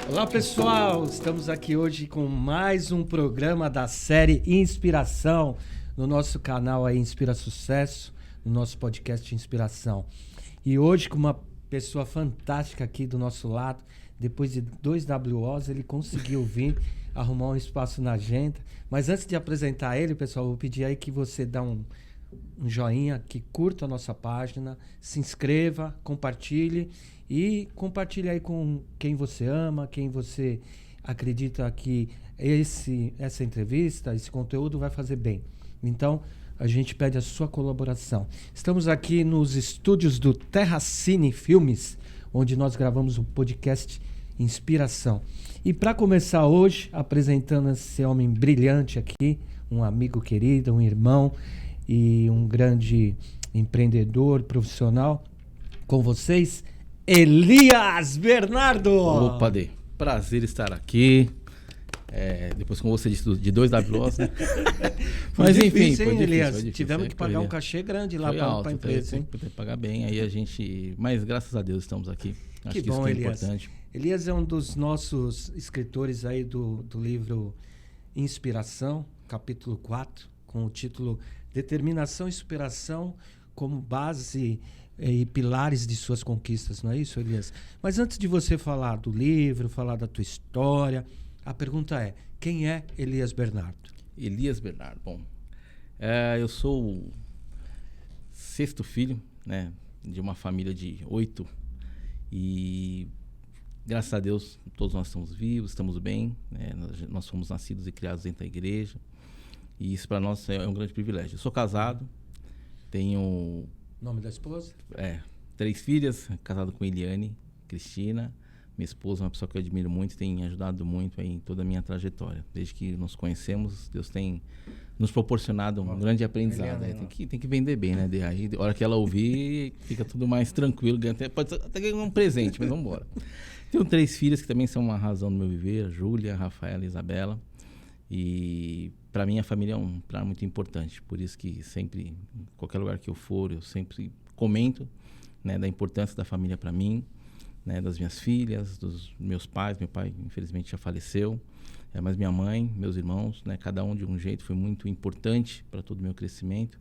Olá pessoal, estamos aqui hoje com mais um programa da série Inspiração no nosso canal aí Inspira Sucesso, no nosso podcast Inspiração. E hoje com uma pessoa fantástica aqui do nosso lado, depois de 2 WOs ele conseguiu vir arrumar um espaço na agenda. Mas antes de apresentar ele, pessoal, eu vou pedir aí que você dá um joinha, que curta a nossa página, se inscreva, compartilhe e compartilhe aí com quem você ama, quem você acredita que essa entrevista, esse conteúdo vai fazer bem. Então, a gente pede a sua colaboração. Estamos aqui nos estúdios do Terra Cine Filmes, onde nós gravamos o podcast Inspiração. E para começar hoje, apresentando esse homem brilhante aqui, um amigo querido, um irmão e um grande empreendedor profissional, com vocês, Elias Bernardo. Opa, Dê. Prazer estar aqui. Depois, como você disse, de 2 WOs, né? Mas difícil, enfim, foi difícil, Elias, foi difícil, tivemos que pagar um cachê grande lá para a empresa, hein? Tem que pagar bem, aí a gente... Mas graças a Deus estamos aqui. Acho Que que bom, isso que é Elias. importante. Elias é um dos nossos escritores aí do livro Inspiração, capítulo 4, com o título Determinação e Superação como base e pilares de suas conquistas, não é isso, Elias? Mas antes de você falar do livro, falar da tua história, a pergunta é, quem é Elias Bernardo? Elias Bernardo, bom, eu sou o 6º filho, né, de uma família de 8 e graças a Deus todos nós estamos vivos, estamos bem, né, nós fomos nascidos e criados dentro da igreja e isso para nós é um grande privilégio. Eu sou casado, tenho... Nome da esposa? 3 filhas, casado com Eliane, Cristina. Minha esposa é uma pessoa que eu admiro muito, tem ajudado muito aí em toda a minha trajetória. Desde que nos conhecemos, Deus tem nos proporcionado um grande aprendizado. Tem que vender bem, né? Aí, a hora que ela ouvir, fica tudo mais tranquilo. Pode até ganhar um presente, mas vamos embora. Tenho 3 filhas que também são uma razão do meu viver, a Júlia, a Rafaela e a Isabela. E para mim a família é um pilar muito importante, por isso que sempre, em qualquer lugar que eu for, eu sempre comento, né, da importância da família para mim, né, das minhas filhas, dos meus pais. Meu pai infelizmente já faleceu, mas minha mãe, meus irmãos, né, cada um de um jeito foi muito importante para todo o meu crescimento.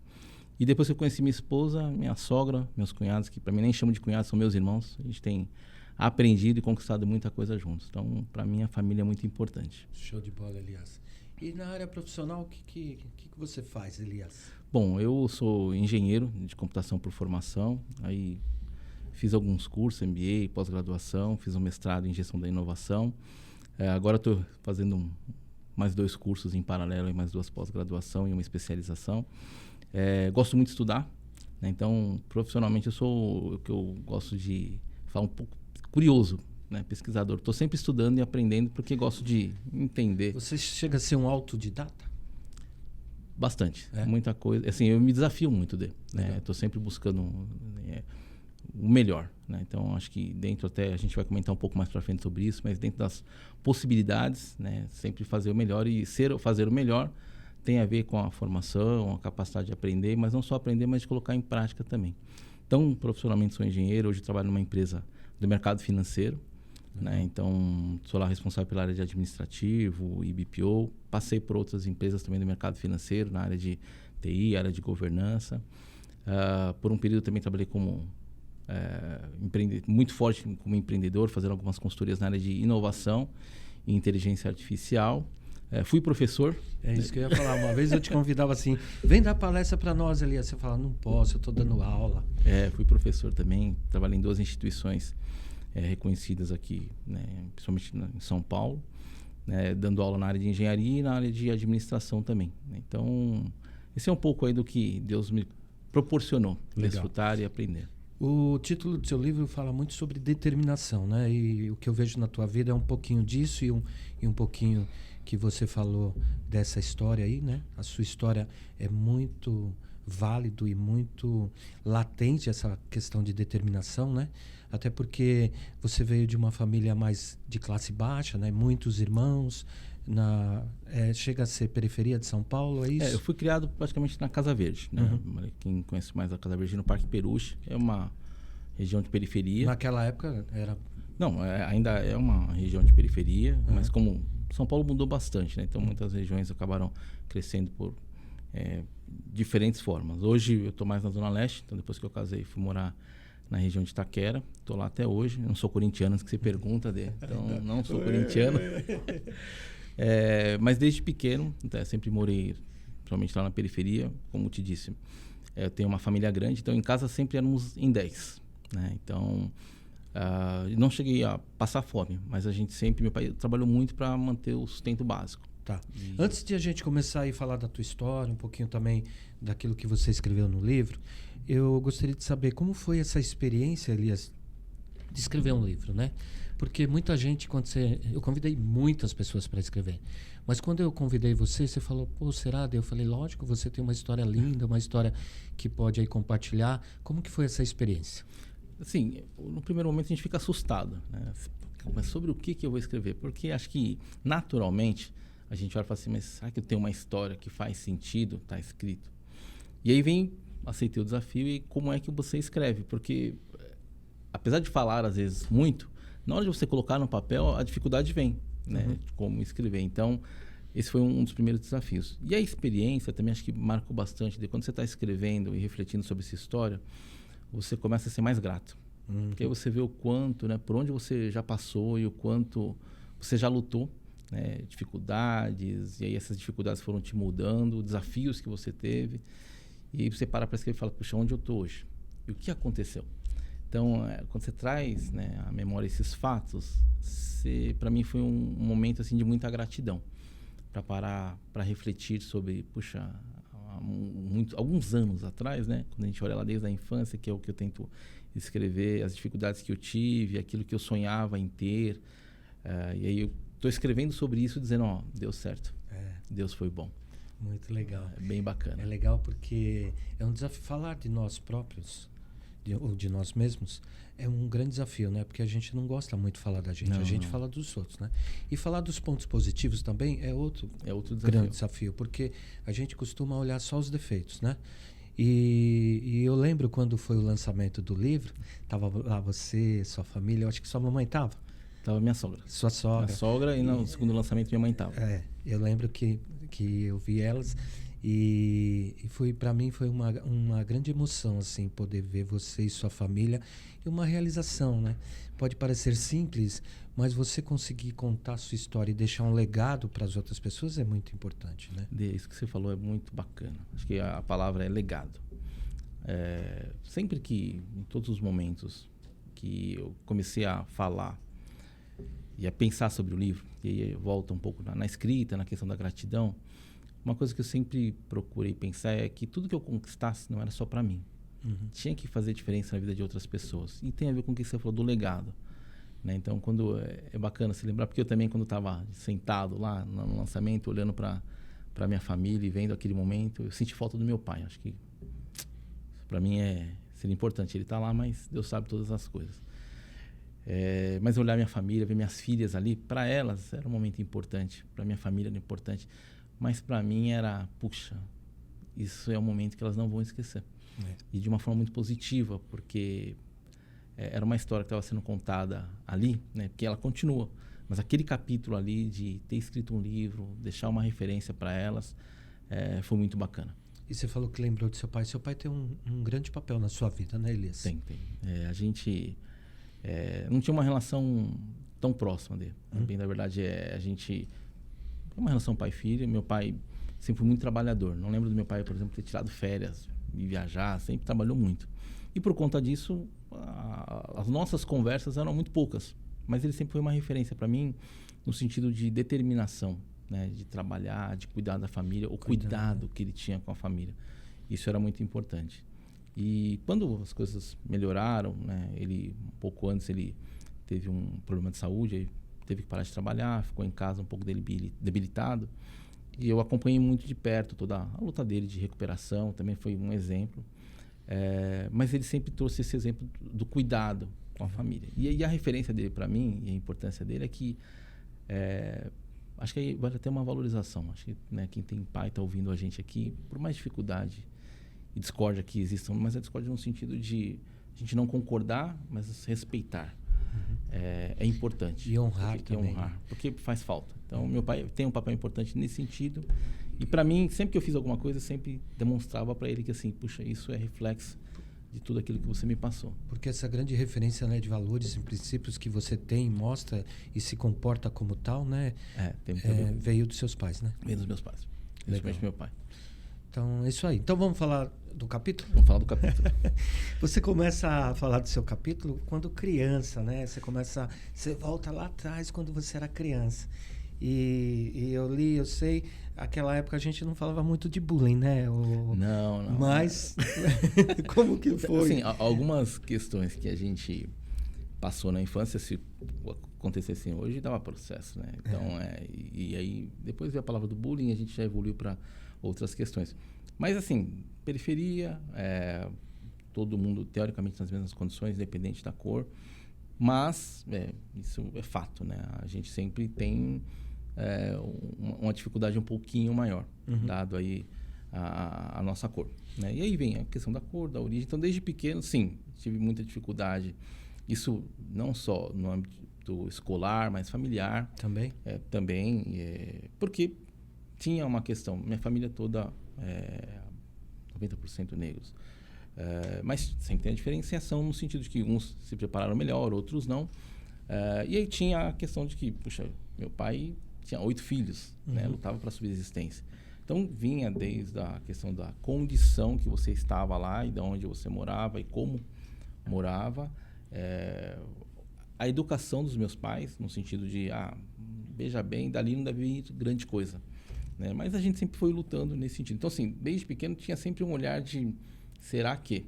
E depois que eu conheci minha esposa, minha sogra, meus cunhados, que para mim nem chamo de cunhados, são meus irmãos, a gente tem aprendido e conquistado muita coisa juntos. Então, para mim, a família é muito importante. Show de bola, Elias. E na área profissional, o que você faz, Elias? Bom, eu sou engenheiro de computação por formação, aí fiz alguns cursos, MBA, pós-graduação, fiz um mestrado em gestão da inovação. Agora estou fazendo mais 2 cursos em paralelo, e mais 2 pós-graduação e uma especialização. Gosto muito de estudar, né? Então, profissionalmente, eu sou o que eu gosto de falar um pouco curioso, né, pesquisador. Estou sempre estudando e aprendendo porque gosto de entender. Você chega a ser um autodidata? Bastante, muita coisa. Assim, eu me desafio muito, né? Estou sempre buscando o melhor, né? Então, acho que dentro, até a gente vai comentar um pouco mais para frente sobre isso, mas dentro das possibilidades, né, sempre fazer o melhor, e fazer o melhor tem a ver com a formação, a capacidade de aprender, mas não só aprender, mas de colocar em prática também. Então, profissionalmente sou engenheiro, hoje trabalho numa empresa do mercado financeiro, né? Então, sou lá responsável pela área de administrativo e BPO. Passei por outras empresas também do mercado financeiro, na área de TI, área de governança. Por um período também trabalhei como muito forte como empreendedor, fazendo algumas consultorias na área de inovação e inteligência artificial. Fui professor. É isso que eu ia falar. Uma vez eu te convidava assim, vem dar palestra para nós, Elias. Você fala, não posso, eu estou dando aula. Fui professor também, trabalhei em 2 instituições reconhecidas aqui, né, principalmente em São Paulo, né, dando aula na área de engenharia e na área de administração também, né? Então, esse é um pouco aí do que Deus me proporcionou, desfrutar e aprender. O título do seu livro fala muito sobre determinação, né? E o que eu vejo na tua vida é um pouquinho disso e um pouquinho que você falou dessa história aí, né? A sua história é muito válido e muito latente, essa questão de determinação, né? Até porque você veio de uma família mais de classe baixa, né? Muitos irmãos, chega a ser periferia de São Paulo, é isso? Eu fui criado praticamente na Casa Verde, né? Quem conhece mais a Casa Verde, no Parque Peruche, é uma região de periferia. Naquela época era Não, ainda é uma região de periferia, mas como São Paulo mudou bastante, né? Então muitas regiões acabaram crescendo por diferentes formas. Hoje eu estou mais na Zona Leste, então depois que eu casei fui morar na região de Itaquera, estou lá até hoje. Eu não sou corintiano, antes que você pergunta, então não sou corintiano. Mas desde pequeno, sempre morei, principalmente lá na periferia, como te disse. Eu tenho uma família grande, então em casa sempre éramos em 10, né? Então não cheguei a passar fome, mas meu pai trabalhou muito para manter o sustento básico. Tá. Antes de a gente começar a falar da tua história, um pouquinho também daquilo que você escreveu no livro, eu gostaria de saber como foi essa experiência, Elias, de escrever um livro, né? Porque muita gente, eu convidei muitas pessoas para escrever, mas quando eu convidei você falou, pô, será? Daí eu falei, lógico, você tem uma história linda, uma história que pode aí compartilhar. Como que foi essa experiência? Assim, no primeiro momento a gente fica assustado, né? Mas sobre o que eu vou escrever? Porque acho que, naturalmente, a gente olha e fala assim, mas será que eu tenho uma história que faz sentido? Está escrito. E aí aceitei o desafio e como é que você escreve? Porque, apesar de falar, às vezes, muito, na hora de você colocar no papel, a dificuldade vem, né? De como escrever. Então, esse foi um dos primeiros desafios. E a experiência também acho que marcou bastante. De quando você está escrevendo e refletindo sobre essa história, você começa a ser mais grato. Porque aí você vê o quanto, né? Por onde você já passou e o quanto você já lutou, né? Dificuldades, e aí essas dificuldades foram te mudando, desafios que você teve. E aí você para escrever e fala, puxa, onde eu estou hoje? E o que aconteceu? Então, quando você traz, né, à memória esses fatos, para mim foi um momento assim, de muita gratidão. Para parar, para refletir sobre, puxa, alguns anos atrás, né, quando a gente olha lá desde a infância, que é o que eu tento escrever, as dificuldades que eu tive, aquilo que eu sonhava em ter. E aí eu estou escrevendo sobre isso, dizendo, ó, deu certo. Deus foi bom. Muito legal. É bem bacana. É legal porque é um desafio falar de nós próprios, ou de nós mesmos, é um grande desafio, né? Porque a gente não gosta muito de falar da gente, a gente fala dos outros, né? E falar dos pontos positivos também é outro grande desafio, porque a gente costuma olhar só os defeitos, né? E eu lembro quando foi o lançamento do livro, tava lá você, sua família, eu acho que sua mamãe tava. Tava minha sogra. Sua sogra. Minha sogra e no segundo lançamento minha mãe tava. Eu lembro que eu vi elas e para mim foi uma grande emoção assim poder ver você e sua família e uma realização, né? Pode parecer simples, mas você conseguir contar a sua história e deixar um legado para as outras pessoas é muito importante, né? Isso que você falou é muito bacana. Acho que a palavra é legado. Sempre que, em todos os momentos que eu comecei a falar e a pensar sobre o livro, e aí volta um pouco na escrita, na questão da gratidão, uma coisa que eu sempre procurei pensar é que tudo que eu conquistasse não era só para mim. Tinha que fazer diferença na vida de outras pessoas. E tem a ver com o que você falou do legado, né? Então, quando é bacana se lembrar, porque eu também, quando estava sentado lá no lançamento, olhando para minha família e vendo aquele momento, eu senti falta do meu pai. Acho que para mim seria importante. Ele está lá, mas Deus sabe todas as coisas. Mas olhar minha família, ver minhas filhas ali, para elas era um momento importante, para minha família era importante, mas para mim era, puxa, isso é um momento que elas não vão esquecer. E de uma forma muito positiva, porque era uma história que estava sendo contada ali, né? Porque ela continua, mas aquele capítulo ali de ter escrito um livro, deixar uma referência para elas, foi muito bacana. E você falou que lembrou de seu pai. Seu pai tem um grande papel na sua vida, né, Elias? Tem. A gente não tinha uma relação tão próxima dele. Bem, na verdade, a gente tem uma relação pai-filho. Meu pai sempre foi muito trabalhador. Não lembro do meu pai, por exemplo, ter tirado férias e viajar. Sempre trabalhou muito. E por conta disso, as nossas conversas eram muito poucas. Mas ele sempre foi uma referência para mim no sentido de determinação, né? De trabalhar, de cuidar da família, o cuidado que ele tinha com a família. Isso era muito importante. E quando as coisas melhoraram, né? Um pouco antes, ele teve um problema de saúde, aí teve que parar de trabalhar, ficou em casa um pouco debilitado. E eu acompanhei muito de perto toda a luta dele de recuperação, também foi um exemplo. Mas ele sempre trouxe esse exemplo do cuidado com a família. E a referência dele para mim, e a importância dele é que acho que aí vale até uma valorização. Acho que, né, quem tem pai está ouvindo a gente aqui, por mais dificuldade e discórdia que existam, mas a discórdia no sentido de a gente não concordar, mas respeitar. é importante. E honrar também. Porque faz falta. Então, meu pai tem um papel importante nesse sentido. E para mim, sempre que eu fiz alguma coisa, sempre demonstrava para ele que assim, puxa, isso é reflexo de tudo aquilo que você me passou. Porque essa grande referência, né, de valores e princípios que você tem, mostra e se comporta como tal, né? Veio dos seus pais, né? Veio dos meus pais. Principalmente meu pai. Então, é isso aí. Então, vamos falar do capítulo? Vamos falar do capítulo. Você começa a falar do seu capítulo quando criança, né? Você volta lá atrás quando você era criança. E eu sei, aquela época a gente não falava muito de bullying, né? Não. Mas, como que foi? Assim, algumas questões que a gente passou na infância, se acontecessem hoje, dava processo, né? Então, e aí, depois veio a palavra do bullying, a gente já evoluiu para outras questões. Mas, assim, periferia, todo mundo, teoricamente, nas mesmas condições, independente da cor. Mas, isso é fato, né? A gente sempre tem uma dificuldade um pouquinho maior, dado aí a nossa cor, né? E aí vem a questão da cor, da origem. Então, desde pequeno, sim, tive muita dificuldade. Isso não só no âmbito escolar, mas familiar. Também? Porque tinha uma questão. Minha família toda 90% negros. Mas sempre tem a diferenciação no sentido de que uns se prepararam melhor, outros não. E aí tinha a questão de que, puxa, meu pai tinha 8 filhos, né? Lutava para a subsistência. Então, vinha desde a questão da condição que você estava lá e de onde você morava e como morava. A educação dos meus pais, no sentido de, veja bem, dali não deve vir grande coisa, né? Mas a gente sempre foi lutando nesse sentido. Então, assim, desde pequeno tinha sempre um olhar de, será que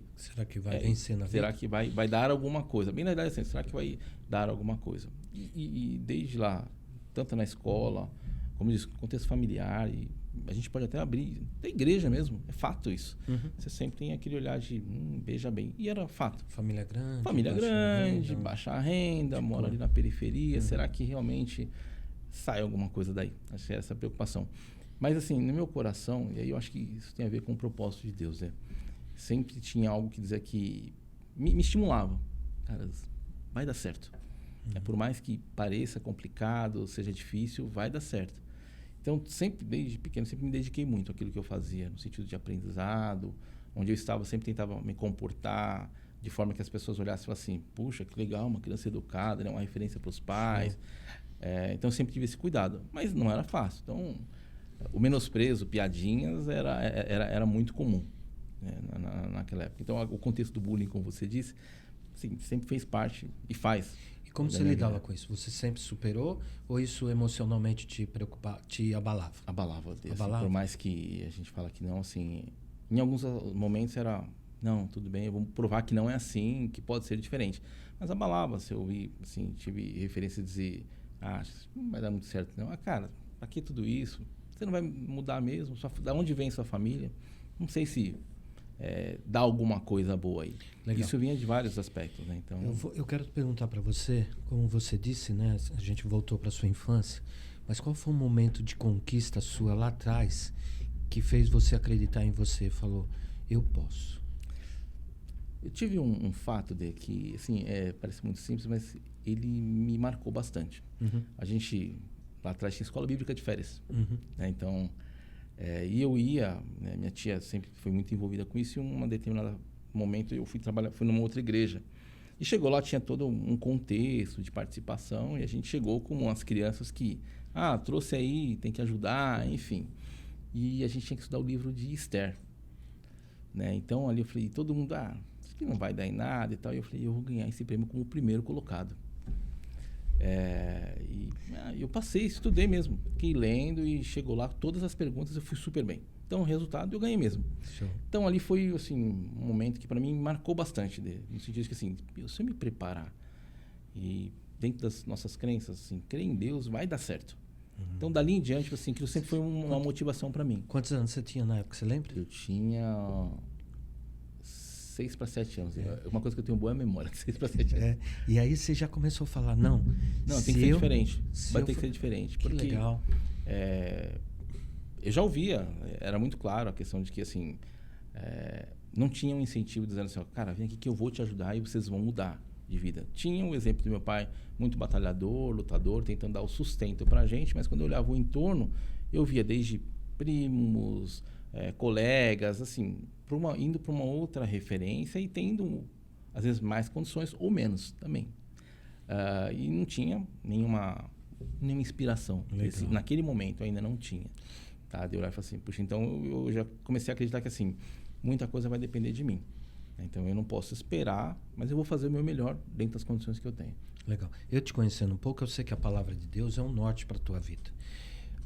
vai vencer na vida? Será que vai dar alguma coisa? Bem na idade assim, será que vai dar alguma coisa? E desde lá, tanto na escola, como diz, contexto familiar, e a gente pode até abrir, da igreja mesmo, é fato isso. Você sempre tem aquele olhar de, veja bem. E era fato. Família grande, baixa renda, mora ali na periferia, será que realmente sai alguma coisa daí? Acho que é essa a preocupação. Mas assim, no meu coração, e aí eu acho que isso tem a ver com o propósito de Deus, né? Sempre tinha algo que dizia que me estimulava. Cara, vai dar certo. Por mais que pareça complicado, seja difícil, vai dar certo. Então, sempre, desde pequeno, sempre me dediquei muito àquilo que eu fazia, no sentido de aprendizado. Onde eu estava, sempre tentava me comportar de forma que as pessoas olhassem e falassem assim, puxa, que legal, uma criança educada, né? Uma referência para os pais. Então, eu sempre tive esse cuidado. Mas não era fácil. Então, o menosprezo, piadinhas, era muito comum, né? Naquela época. Então, o contexto do bullying, como você disse, sim, sempre fez parte e faz. E como você lidava com isso? Você sempre superou ou isso emocionalmente te abalava? Abalava. Por mais que a gente fala que não, assim, em alguns momentos era, não, tudo bem, eu vou provar que não é assim, que pode ser diferente. Mas abalava, se eu vi, assim, tive referência de dizer, não vai dar muito certo não. Cara, pra que tudo isso? Você não vai mudar mesmo? Da onde vem sua família? Não sei se dá alguma coisa boa aí. Legal. Isso vinha de vários aspectos, né? Então, eu quero te perguntar para você, como você disse, né? A gente voltou para sua infância, mas qual foi o momento de conquista sua lá atrás que fez você acreditar em você? Falou, eu posso. Eu tive um fato de que, assim, parece muito simples, mas ele me marcou bastante. A gente, lá atrás, tinha escola bíblica de férias, né? Então, e eu ia, né, minha tia sempre foi muito envolvida com isso, e em um determinado momento eu fui numa outra igreja. E chegou lá, tinha todo um contexto de participação, e a gente chegou com umas crianças que, trouxe aí, tem que ajudar, enfim. E a gente tinha que estudar o livro de Esther, né? Então, ali eu falei, todo mundo, isso aqui não vai dar em nada e tal. E eu falei, eu vou ganhar esse prêmio como o primeiro colocado. E eu passei, estudei mesmo, fiquei lendo e chegou lá, todas as perguntas eu fui super bem. Então, o resultado eu ganhei mesmo. Show. Então, ali foi assim, um momento que para mim marcou bastante, no sentido de que assim, se eu me preparar e dentro das nossas crenças, assim, crer em Deus, vai dar certo. Então, dali em diante, assim, aquilo sempre foi uma motivação para mim. Quantos anos você tinha na época, você lembra? Eu tinha 6 para 7 anos. Uma coisa que eu tenho boa memória, 6 para 7 anos. E aí você já começou a falar, não, tem que ser diferente. Vai ter que ser diferente. Que porque, legal. Eu já ouvia, era muito claro a questão de que, assim, não tinha um incentivo dizendo assim, cara, vem aqui que eu vou te ajudar e vocês vão mudar. de vida. Tinha o exemplo do meu pai, muito batalhador, lutador, tentando dar o sustento pra gente, mas quando eu olhava o entorno, eu via desde primos, colegas, assim, indo para uma outra referência e tendo, às vezes, mais condições ou menos também. E não tinha nenhuma inspiração. Naquele momento, eu ainda não tinha. Tá? De olhar e falar assim, puxa, então eu já comecei a acreditar que, assim, muita coisa vai depender de mim. Então, eu não posso esperar, mas eu vou fazer o meu melhor dentro das condições que eu tenho. Legal. Eu te conhecendo um pouco, eu sei que a palavra de Deus é um norte para a tua vida.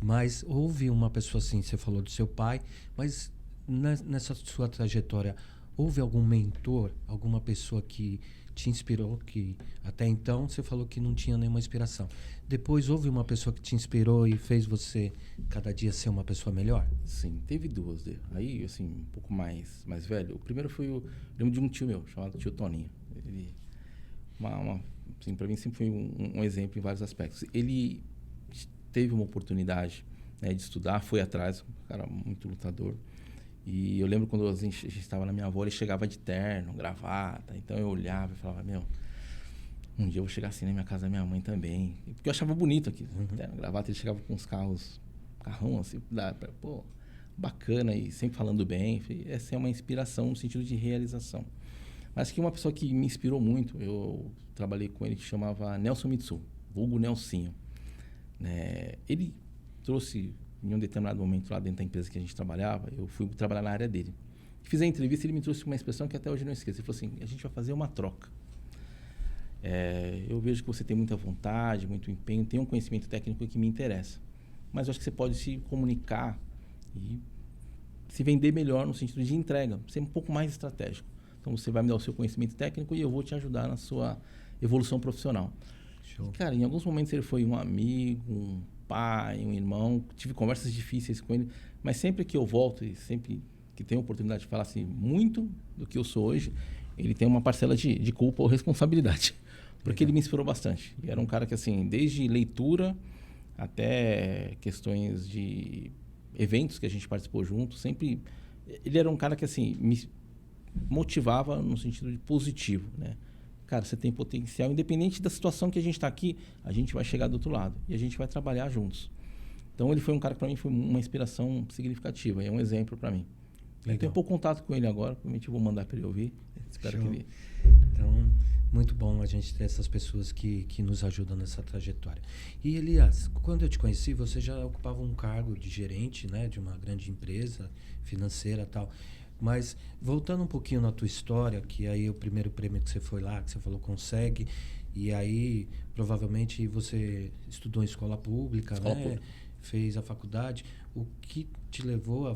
Mas houve uma pessoa assim, você falou do seu pai, mas nessa sua trajetória, houve algum mentor, alguma pessoa que te inspirou, que até então você falou que não tinha nenhuma inspiração. Depois houve uma pessoa que te inspirou e fez você cada dia ser uma pessoa melhor? Sim, teve duas. Aí, assim, um pouco mais velho. O primeiro foi lembro de um tio meu, chamado tio Toninho. Ele, assim, para mim sempre foi um exemplo em vários aspectos. Ele teve uma oportunidade, né, de estudar, foi atrás, um cara muito lutador. E eu lembro quando a gente estava na minha avó, ele chegava de terno, gravata. Então eu olhava e falava, meu, um dia eu vou chegar assim na minha casa da minha mãe também. Porque eu achava bonito aqui, terno, gravata. Ele chegava com uns carrão assim, pô, bacana e sempre falando bem. Essa é uma inspiração no sentido de realização. Mas que uma pessoa que me inspirou muito, eu trabalhei com ele, que chamava Nelson Mitsu, vulgo Nelsinho. Ele trouxe, em um determinado momento lá dentro da empresa que a gente trabalhava, eu fui trabalhar na área dele. Fiz a entrevista e ele me trouxe uma expressão que até hoje eu não esqueço. Ele falou assim, a gente vai fazer uma troca. Eu vejo que você tem muita vontade, muito empenho, tem um conhecimento técnico que me interessa. Mas eu acho que você pode se comunicar e se vender melhor no sentido de entrega, ser um pouco mais estratégico. Então você vai me dar o seu conhecimento técnico e eu vou te ajudar na sua evolução profissional. Show. Cara, em alguns momentos ele foi um amigo, um pai, um irmão. Tive conversas difíceis com ele, mas sempre que eu volto e sempre que tenho a oportunidade de falar assim, muito do que eu sou hoje, ele tem uma parcela de culpa ou responsabilidade. Porque ele me inspirou bastante. E era um cara que, assim, desde leitura até questões de eventos que a gente participou junto, sempre... Ele era um cara que, assim, me motivava no sentido de positivo, né? Cara, você tem potencial, independente da situação que a gente está aqui, a gente vai chegar do outro lado e a gente vai trabalhar juntos. Então, ele foi um cara que, para mim, foi uma inspiração significativa. É um exemplo para mim. Legal. Eu tenho pouco contato com ele agora, provavelmente eu vou mandar para ele ouvir. Espero que ele... Então, muito bom a gente ter essas pessoas que nos ajudam nessa trajetória. E, Elias, quando eu te conheci, você já ocupava um cargo de gerente, né, de uma grande empresa financeira e tal. Mas, voltando um pouquinho na tua história, que aí o primeiro prêmio que você foi lá, que você falou consegue, e aí provavelmente você estudou em escola pública, escola né? Pública. Fez a faculdade. O que te levou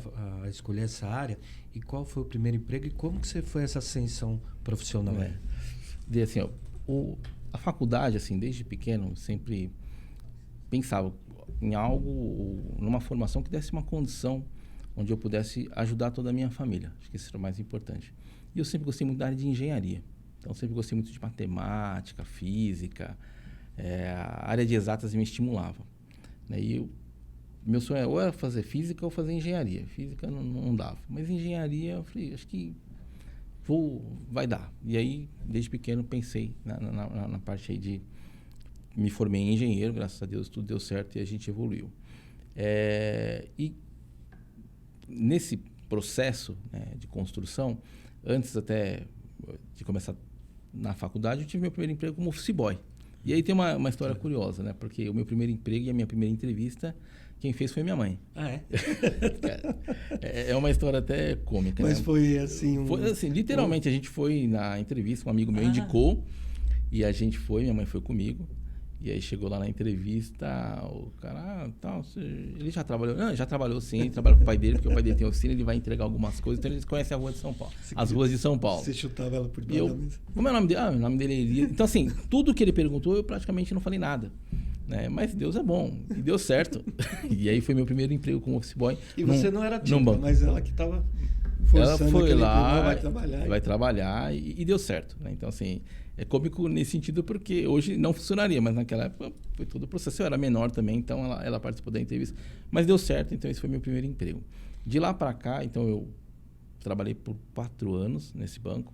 a escolher essa área? E qual foi o primeiro emprego? E como que você foi essa ascensão profissional? Assim, a faculdade, assim, desde pequeno, sempre pensava em algo, numa formação que desse uma condição onde eu pudesse ajudar toda a minha família. Acho que isso era o mais importante. E eu sempre gostei muito da área de engenharia. Então, sempre gostei muito de matemática, física. A área de exatas me estimulava. Né? E meu sonho ou era fazer física ou fazer engenharia. Física não dava. Mas engenharia, eu falei, acho que vai dar. E aí, desde pequeno, pensei na parte aí de... Me formei em engenheiro, graças a Deus, tudo deu certo e a gente evoluiu. E nesse processo, né, de construção, antes até de começar na faculdade, eu tive meu primeiro emprego como office boy. E aí tem uma história curiosa, né? Porque o meu primeiro emprego e a minha primeira entrevista, quem fez foi minha mãe. Ah, é? É uma história até cômica. Mas, né? Foi assim... Foi assim, literalmente, a gente foi na entrevista, um amigo meu indicou, e a gente foi, minha mãe foi comigo. E aí chegou lá na entrevista, o cara, ele já trabalhou? Não, já trabalhou sim, ele trabalha com o pai dele, porque o pai dele tem oficina, ele vai entregar algumas coisas, então eles conhecem a rua de São Paulo, as ruas de São Paulo. Você chutava ela por debaixo da mesa? Como é o nome dele? O nome dele é Elias. Então, assim, tudo que ele perguntou, eu praticamente não falei nada. Né? Mas Deus é bom, e deu certo. E aí foi meu primeiro emprego como office boy. E você não era tímida, mas ela que estava forçando. Ela foi lá, vai trabalhar e deu certo. Né? Então, assim, é cômico nesse sentido porque hoje não funcionaria, mas naquela época foi todo o processo. Eu era menor também, então ela participou da entrevista. Mas deu certo, então esse foi meu primeiro emprego. De lá para cá, então eu trabalhei por 4 anos nesse banco,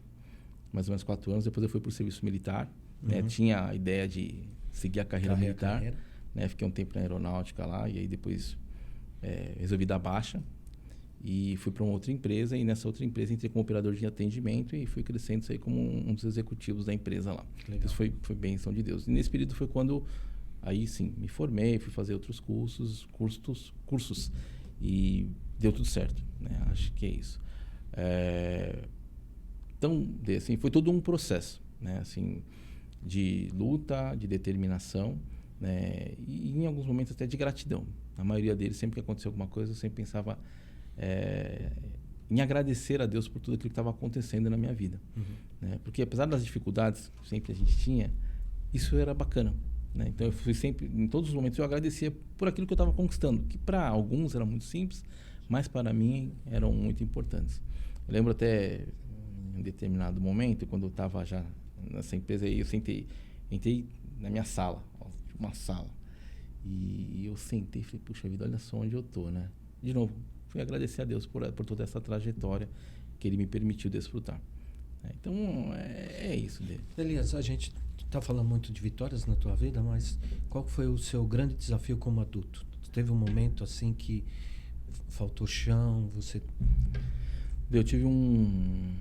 mais ou menos 4 anos. Depois eu fui para o serviço militar, né? Tinha a ideia de seguir a carreira militar. Carreira. Né? Fiquei um tempo na aeronáutica lá e aí depois resolvi dar baixa e fui para uma outra empresa, e nessa outra empresa entrei como operador de atendimento e fui crescendo isso aí como um dos executivos da empresa lá. Legal. Isso foi bênção de Deus. E nesse período foi quando aí sim me formei, fui fazer outros cursos e deu tudo certo, né? Acho que é isso. Então, assim, foi todo um processo, né? Assim, de luta, de determinação, né? E em alguns momentos até de gratidão. A maioria deles, sempre que acontecia alguma coisa, eu sempre pensava em agradecer a Deus por tudo aquilo que estava acontecendo na minha vida. Né? Porque apesar das dificuldades que sempre a gente tinha, isso era bacana. Né? Então eu fui sempre, em todos os momentos, eu agradecia por aquilo que eu estava conquistando, que para alguns era muito simples, mas para mim eram muito importantes. Eu lembro até em um determinado momento, quando eu estava já nessa empresa aí, eu entrei na minha sala, uma sala. E eu sentei e falei, puxa vida, olha só onde eu tô, né? De novo, fui agradecer a Deus por toda essa trajetória que Ele me permitiu desfrutar. Então, é isso dele. Elias, a gente está falando muito de vitórias na tua vida, mas qual foi o seu grande desafio como adulto? Teve um momento assim que faltou chão, você... Eu tive um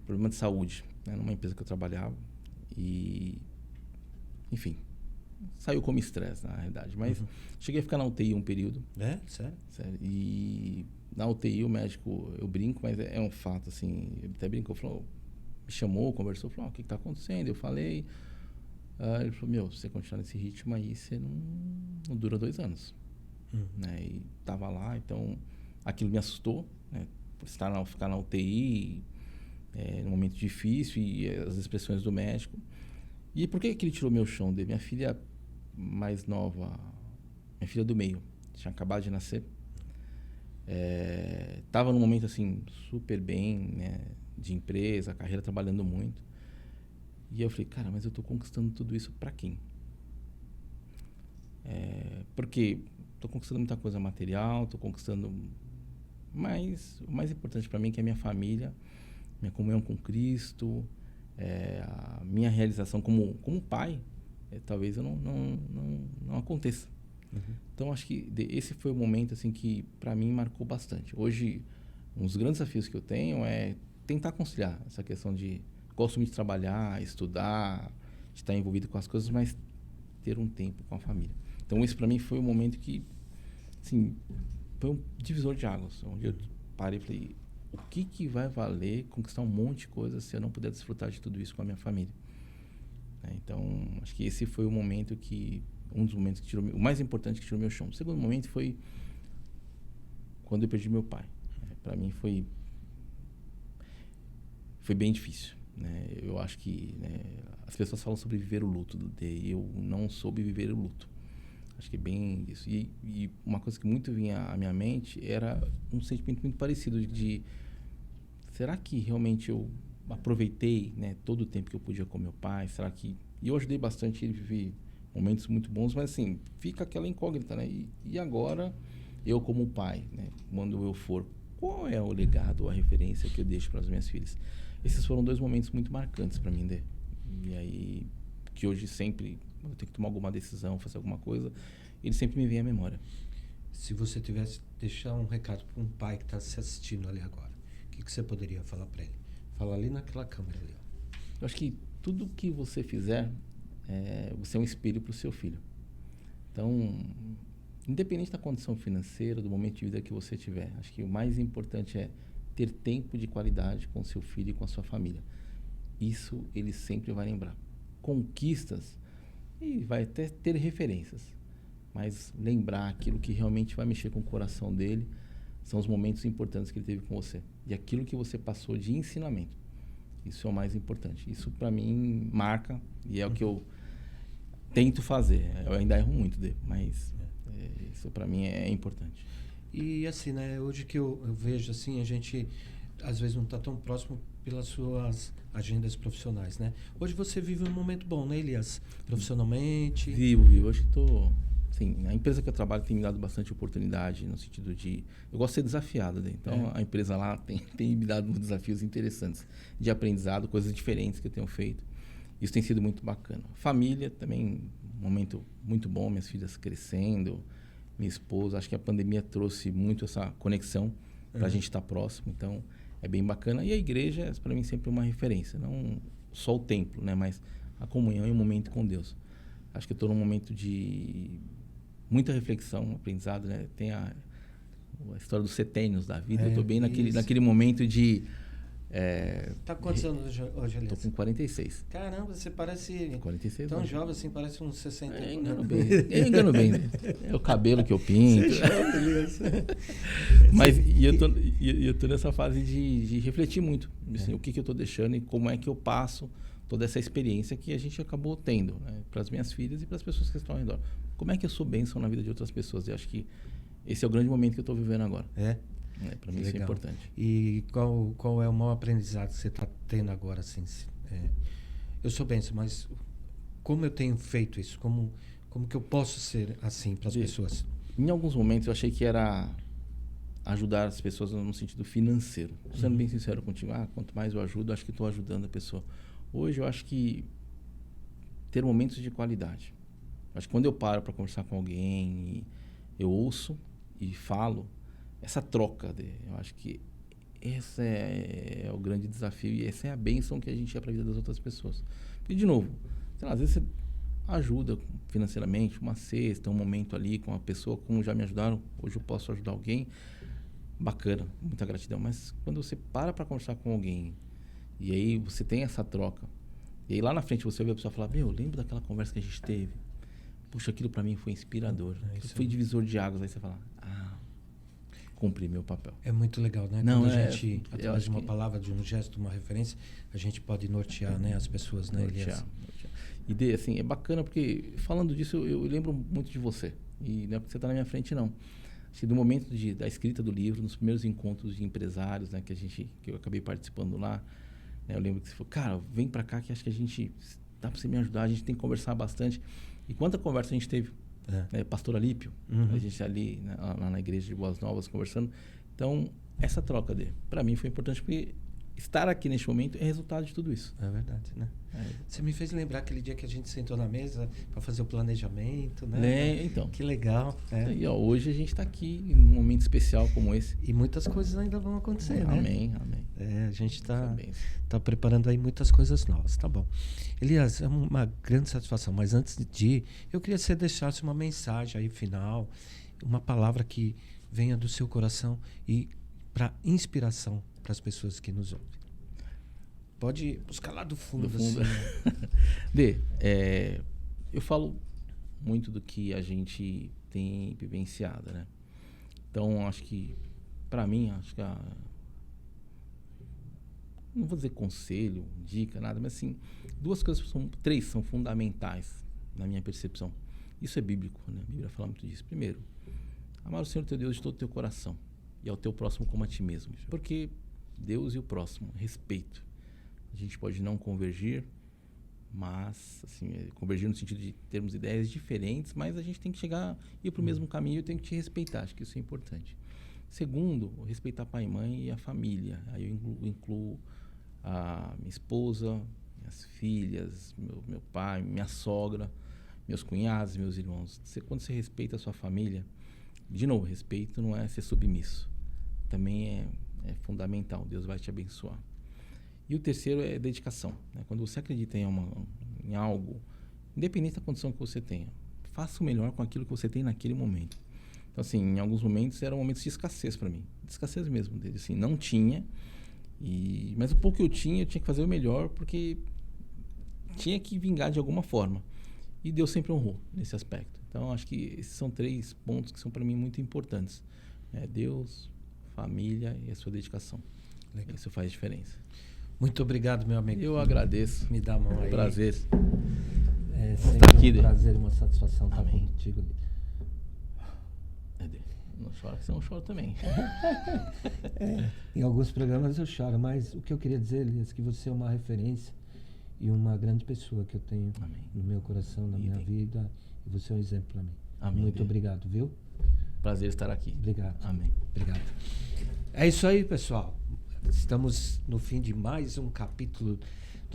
problema de saúde, né, numa empresa que eu trabalhava e, enfim, saiu como estresse, na realidade. Mas cheguei a ficar na UTI um período. Sério? Sério. E na UTI o médico, eu brinco, mas é um fato, assim, ele até brincou, falou, me chamou, conversou, falou, o que está acontecendo? Eu falei, ele falou, se você continuar nesse ritmo aí, você não dura 2 anos. Né? E tava lá, então aquilo me assustou, né? Por ficar na UTI, num momento difícil, e as expressões do médico. E por que ele tirou meu chão dele? Minha filha mais nova, minha filha do meio, tinha acabado de nascer, estava num momento assim super bem, né, de empresa, carreira, trabalhando muito. E eu falei, cara, mas eu estou conquistando tudo isso para quem? Porque estou conquistando muita coisa material, estou conquistando, mas o mais importante para mim que é minha família, minha comunhão com Cristo, a minha realização como pai, talvez eu não aconteça. Então acho que esse foi o momento assim que para mim marcou bastante. Hoje um dos grandes desafios que eu tenho é tentar conciliar essa questão de gosto muito de trabalhar, estudar, de estar envolvido com as coisas, mas ter um tempo com a família. Então esse para mim foi um momento que, assim, foi um divisor de águas, onde eu parei e falei, o que vai valer conquistar um monte de coisas se eu não puder desfrutar de tudo isso com a minha família? Então, acho que esse foi o momento que, um dos momentos que tirou, o mais importante que tirou meu chão. O segundo momento foi quando eu perdi meu pai. Para mim foi bem difícil, né? Eu acho que, né, as pessoas falam sobre viver o luto, e eu não soube viver o luto. Acho que é bem isso. E uma coisa que muito vinha à minha mente era um sentimento muito parecido de será que realmente eu aproveitei, né, todo o tempo que eu podia com meu pai? Será que... E eu ajudei bastante ele a viver momentos muito bons, mas assim, fica aquela incógnita, né? E agora, eu como pai, né, quando eu for, qual é o legado, a referência que eu deixo para as minhas filhas? Esses foram 2 momentos muito marcantes para mim, e aí, que hoje sempre eu tenho que tomar alguma decisão, fazer alguma coisa, ele sempre me vem à memória. Se você tivesse deixar um recado para um pai que está se assistindo ali agora, o que você poderia falar para ele? Fala ali naquela câmera ali. Eu acho que tudo que você fizer, você é um espelho para o seu filho. Então, independente da condição financeira, do momento de vida que você tiver, acho que o mais importante é ter tempo de qualidade com seu filho e com a sua família. Isso ele sempre vai lembrar. Conquistas, e vai até ter referências, mas lembrar aquilo que realmente vai mexer com o coração dele são os momentos importantes que ele teve com você e aquilo que você passou de ensinamento. Isso é o mais importante. Isso para mim marca e é o que eu tento fazer. Eu ainda erro muito, mas isso para mim é importante. E assim, né, hoje que eu vejo assim, a gente às vezes não está tão próximo pelas suas agendas profissionais, né? Hoje você vive um momento bom, né, Elias? Profissionalmente? Vivo. Hoje estou... Sim, a empresa que eu trabalho tem me dado bastante oportunidade no sentido de... Eu gosto de ser desafiado, né? Então, a empresa lá tem me dado desafios interessantes de aprendizado, coisas diferentes que eu tenho feito. Isso tem sido muito bacana. Família também, um momento muito bom, minhas filhas crescendo, minha esposa. Acho que a pandemia trouxe muito essa conexão para a gente estar próximo. Então, é bem bacana. E a igreja é, para mim, sempre uma referência. Não só o templo, né? Mas a comunhão e o momento com Deus. Acho que eu estou num momento de muita reflexão, aprendizado, né? Tem a história dos setênios da vida. Eu estou bem naquele momento de... Tá com quantos anos hoje, Elias? Tô com 46. Caramba, você parece 46 tão anos. jovem assim, parece uns 60 anos. Eu engano bem. É o cabelo que eu pinto. Você é jovem, Elias. Mas eu tô nessa fase de refletir muito. Assim, o que eu tô deixando e como é que eu passo toda essa experiência que a gente acabou tendo, né, para as minhas filhas e para as pessoas que estão ao redor. Como é que eu sou bênção na vida de outras pessoas? Eu acho que esse é o grande momento que eu estou vivendo agora. Para mim isso é importante. E qual é o maior aprendizado que você está tendo agora? Assim, eu sou bênção, mas como eu tenho feito isso? Como que eu posso ser assim para as pessoas? Em alguns momentos eu achei que era ajudar as pessoas no sentido financeiro. Sendo bem sincero contigo, quanto mais eu ajudo, acho que estou ajudando a pessoa. Hoje eu acho que ter momentos de qualidade. Acho que quando eu paro para conversar com alguém, eu ouço e falo, essa troca, eu acho que esse é o grande desafio e essa é a bênção que a gente é para a vida das outras pessoas. E, de novo, sei lá, às vezes você ajuda financeiramente, uma cesta, um momento ali com uma pessoa, como já me ajudaram, hoje eu posso ajudar alguém, bacana, muita gratidão. Mas quando você para conversar com alguém e aí você tem essa troca, e aí lá na frente você ouve a pessoa falar, eu lembro daquela conversa que a gente teve, puxa, aquilo para mim foi inspirador, foi divisor de águas, aí você fala, cumpri meu papel. É muito legal, né? Não, quando a gente, através de uma palavra, de um gesto, uma referência, a gente pode nortear, né, as pessoas, né, Elias? E assim, é bacana porque, falando disso, eu lembro muito de você. E não é porque você está na minha frente, não. Acho que do momento da escrita do livro, nos primeiros encontros de empresários, né, que eu acabei participando lá, né, eu lembro que você falou, cara, vem para cá que acho que a gente, dá para você me ajudar, a gente tem que conversar bastante. E quanta conversa a gente teve? Pastor Alípio, a gente ali, né, lá na igreja de Boas Novas conversando. Então, essa troca para mim foi importante porque estar aqui neste momento é resultado de tudo isso. É verdade, né? Você me fez lembrar aquele dia que a gente sentou na mesa para fazer o planejamento, né? Então. Que legal. E hoje a gente está aqui num momento especial como esse. E muitas coisas ainda vão acontecer, né? Amém. A gente tá preparando aí muitas coisas novas, tá bom. Elias, é uma grande satisfação, mas antes de ir, eu queria que você deixasse uma mensagem aí final, uma palavra que venha do seu coração e para inspiração para as pessoas que nos ouvem. Pode buscar lá do fundo. Assim. Eu falo muito do que a gente tem vivenciado, né? Então, acho que, para mim, não vou dizer conselho, dica, nada, mas assim, três são fundamentais na minha percepção. Isso é bíblico, né? A Bíblia fala muito disso. Primeiro, amar o Senhor teu Deus de todo o teu coração e ao teu próximo como a ti mesmo. Porque Deus e o próximo, respeito. A gente pode não convergir, mas, assim, convergir no sentido de termos ideias diferentes, mas a gente tem que ir para o mesmo caminho e eu tenho que te respeitar. Acho que isso é importante. Segundo, respeitar pai e mãe e a família. Aí eu incluo a minha esposa, minhas filhas, meu pai, minha sogra, meus cunhados, meus irmãos. Quando você respeita a sua família, de novo, respeito não é ser submisso. Também é fundamental. Deus vai te abençoar. E o terceiro é dedicação. Né? Quando você acredita em algo, independente da condição que você tenha, faça o melhor com aquilo que você tem naquele momento. Então, assim, em alguns momentos eram momentos de escassez para mim. De escassez mesmo. Assim, não tinha. Mas o pouco que eu tinha que fazer o melhor porque tinha que vingar de alguma forma. E Deus sempre honrou nesse aspecto. Então, acho que esses são 3 pontos que são para mim muito importantes. Deus, família e a sua dedicação. Legal. Isso faz diferença. Muito obrigado, meu amigo. Eu agradeço. Me dá a mão aí. Prazer. Sempre aqui, um prazer e uma satisfação estar contigo. Não chora, que você não chora também. Em alguns programas eu choro, mas o que eu queria dizer, Elias, que você é uma referência e uma grande pessoa que eu tenho no meu coração, na minha vida, e você é um exemplo para mim. Amém. Muito obrigado, viu? Prazer estar aqui. Obrigado. Amém. Obrigado. É isso aí, pessoal. Estamos no fim de mais um capítulo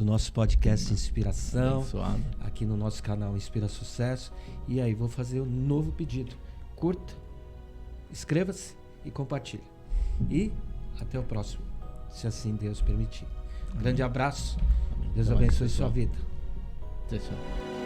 do nosso podcast Inspiração, Abençoado. aqui no nosso canal Inspira Sucesso. E aí, vou fazer um novo pedido. Curta, inscreva-se e compartilhe. E até o próximo, se assim Deus permitir. Grande abraço. Deus Amém. abençoe sua vida. Tchau, tchau.